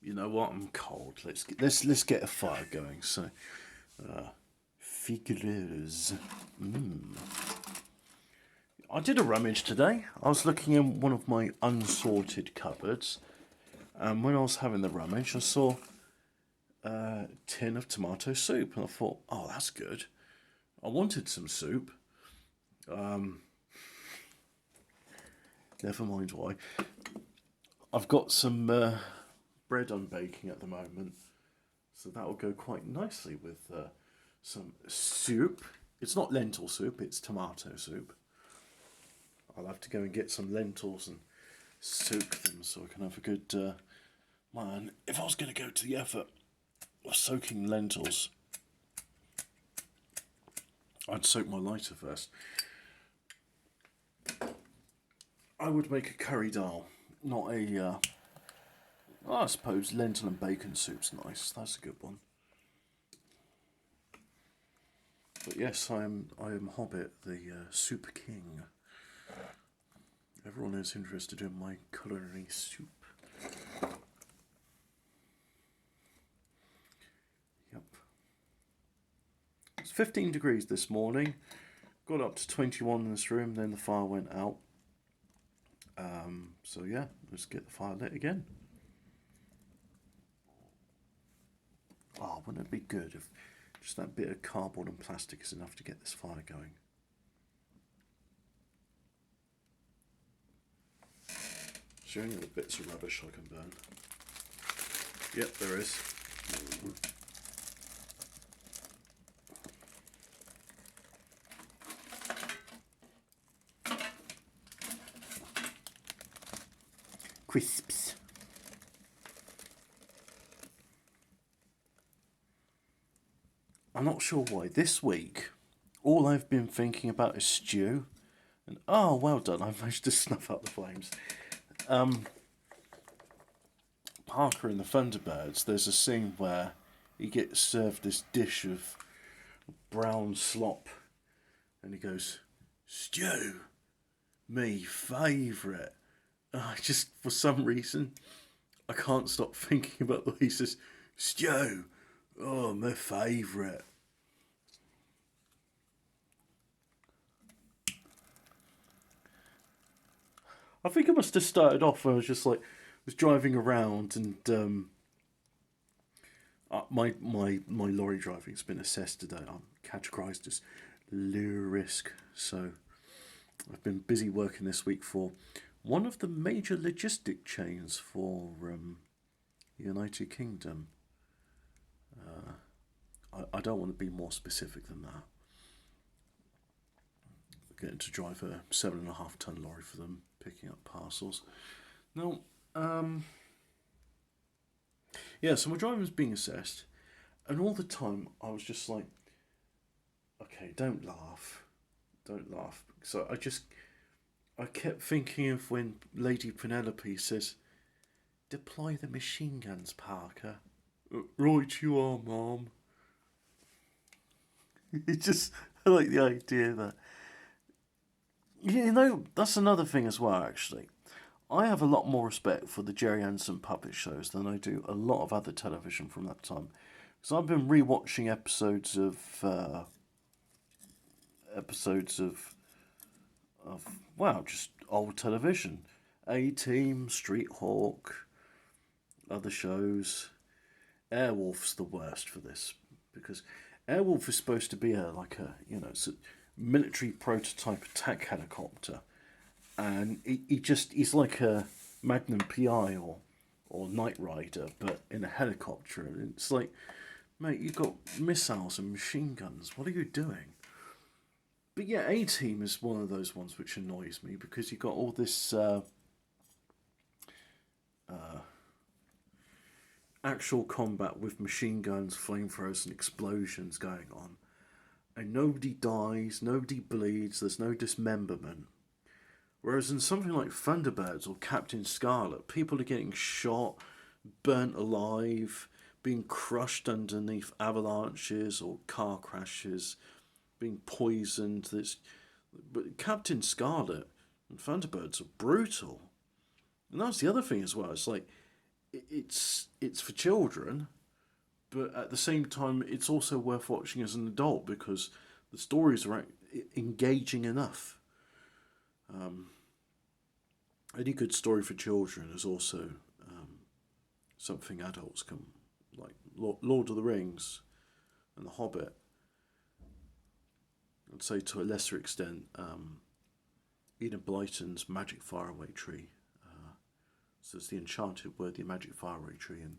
You know what? I'm cold. Let's get a fire going. So, figures. I did a rummage today. I was looking in one of my unsorted cupboards, and when I was having the rummage, I saw a tin of tomato soup, and I thought, oh, that's good. I wanted some soup. Never mind why. I've got some bread I'm baking at the moment, so that will go quite nicely with some soup. It's not lentil soup, it's tomato soup. I'll have to go and get some lentils and soak them so I can have a good. Man, if I was going to go to the effort of soaking lentils, I'd soak my lighter first. I would make a curry dal, not a. I suppose lentil and bacon soup's nice. That's a good one. But yes, I am Hobbit, the soup king. Everyone is interested in my culinary soup. Yep. It's 15 degrees this morning. Got up to 21 in this room, then the fire went out. So yeah, let's get the fire lit again. Oh, wouldn't it be good if just that bit of cardboard and plastic is enough to get this fire going? Is there any other bits of rubbish I can burn? Yep, there is. Crisps. I'm not sure why. This week, all I've been thinking about is stew. And oh, well done, I managed to snuff out the flames. Parker in the Thunderbirds, there's a scene where he gets served this dish of brown slop, and he goes, "Stew, me favourite." I just, for some reason, I can't stop thinking about the way he says, "Stew, oh, my favourite." I think I must have started off when I was just like, was driving around and my lorry driving's been assessed today. I'm categorised as low risk, so I've been busy working this week for one of the major logistic chains for the United Kingdom. I don't want to be more specific than that. Getting to drive a 7.5 ton lorry for them, picking up parcels. Now, yeah, so my driving's being assessed, and all the time I was just like, okay, don't laugh, don't laugh. So I kept thinking of when Lady Penelope says, "Deploy the machine guns, Parker." Right, you are, Mom. It just, I like the idea that. You know, that's another thing as well, actually. I have a lot more respect for the Jerry Anson puppet shows than I do a lot of other television from that time. Because I've been rewatching episodes of wow, just old television, A Team, Street Hawk, other shows. Airwolf's the worst for this because Airwolf is supposed to be it's a military prototype attack helicopter, and he's like a Magnum PI or Knight Rider, but in a helicopter. And it's like, mate, you've got missiles and machine guns. What are you doing? But yeah, A Team is one of those ones which annoys me because you've got all this actual combat with machine guns, flamethrowers, and explosions going on. And nobody dies, nobody bleeds, there's no dismemberment. Whereas in something like Thunderbirds or Captain Scarlet, people are getting shot, burnt alive, being crushed underneath avalanches or car crashes, being poisoned. But Captain Scarlet and Thunderbirds are brutal. And that's the other thing as well. It's like it's for children, but at the same time, it's also worth watching as an adult because the stories are engaging enough. Um, any good story for children is also something adults can like. Lord of the Rings and The Hobbit. I'd say to a lesser extent, Enid Blyton's Magic Faraway Tree. So there's the Enchanted Word, the Magic Faraway Tree, and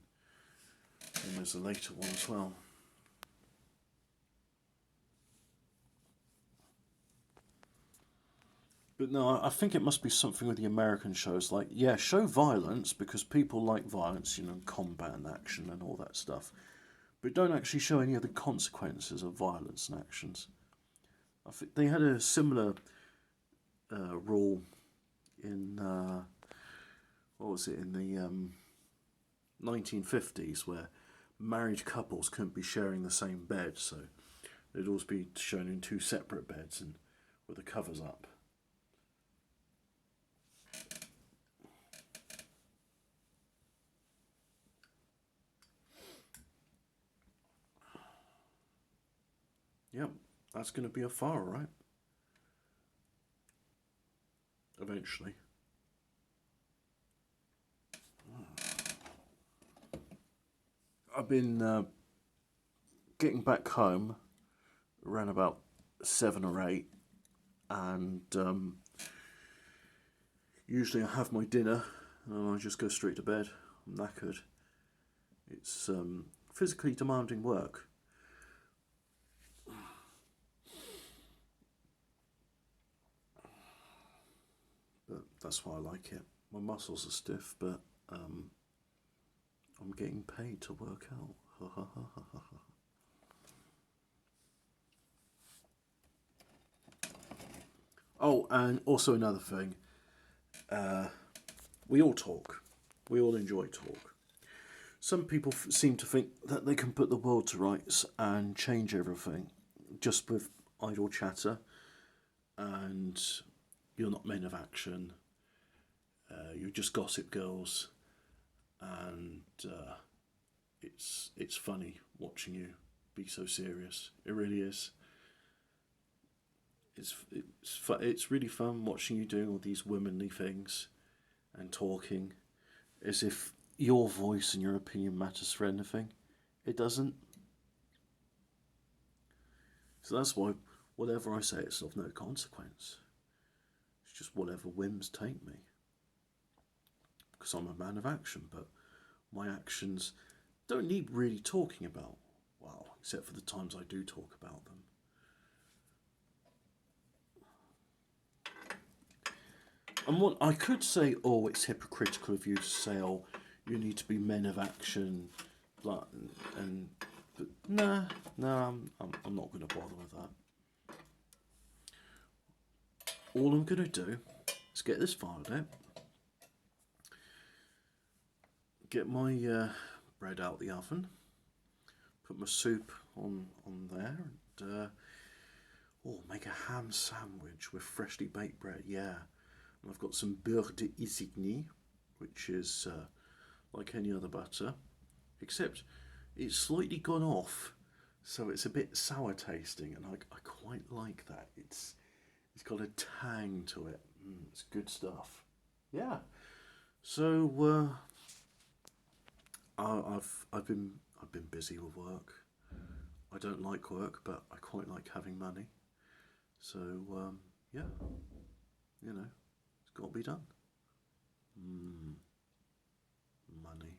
there's a later one as well. But no, I think it must be something with the American shows. Like, yeah, show violence because people like violence, combat and action and all that stuff. But don't actually show any of the consequences of violence and actions. I think they had a similar rule in what was it in the 1950s where married couples couldn't be sharing the same bed, so they'd always be shown in two separate beds and with the covers up. Yep, that's going to be a fire, right? Eventually. I've been getting back home around about 7 or 8, and usually I have my dinner and I just go straight to bed. I'm knackered. It's physically demanding work. But that's why I like it. My muscles are stiff, but I'm getting paid to work out. Oh, and also another thing. We all talk. We all enjoy talk. Some people seem to think that they can put the world to rights and change everything just with idle chatter, and you're not men of action. You're just gossip girls, and it's funny watching you be so serious. It really is. It's really fun watching you doing all these womanly things and talking as if your voice and your opinion matters for anything. It doesn't. So that's why whatever I say, it's of no consequence. It's just whatever whims take me. Because I'm a man of action, but my actions don't need really talking about. Well, except for the times I do talk about them. And what I could say, oh, it's hypocritical of you to say, oh, you need to be men of action, blah, and but nah, I'm not going to bother with that. All I'm going to do is get this filed out, get my bread out the oven, put my soup on there, and make a ham sandwich with freshly baked bread. Yeah, and I've got some beurre d'Isigny, which is like any other butter, except it's slightly gone off, so it's a bit sour tasting, and I quite like that. It's got a tang to it. It's good stuff. Yeah. So I've been busy with work. I don't like work, but I quite like having money. So yeah, it's got to be done. Money,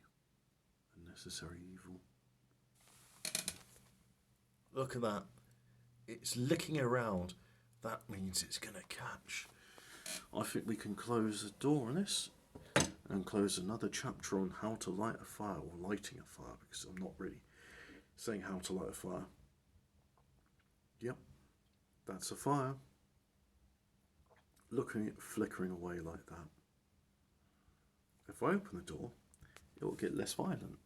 a necessary evil. Look at that. It's licking around. That means it's going to catch. I think we can close the door on this and close another chapter on how to light a fire or lighting a fire, because I'm not really saying how to light a fire. Yep, that's a fire. Looking at it flickering away like that. If I open the door, it will get less violent.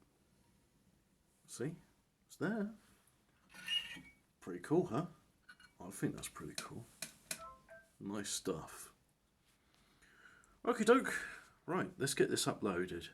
See? It's there. Pretty cool, huh? I think that's pretty cool. Nice stuff. Okie doke. Right, let's get this uploaded.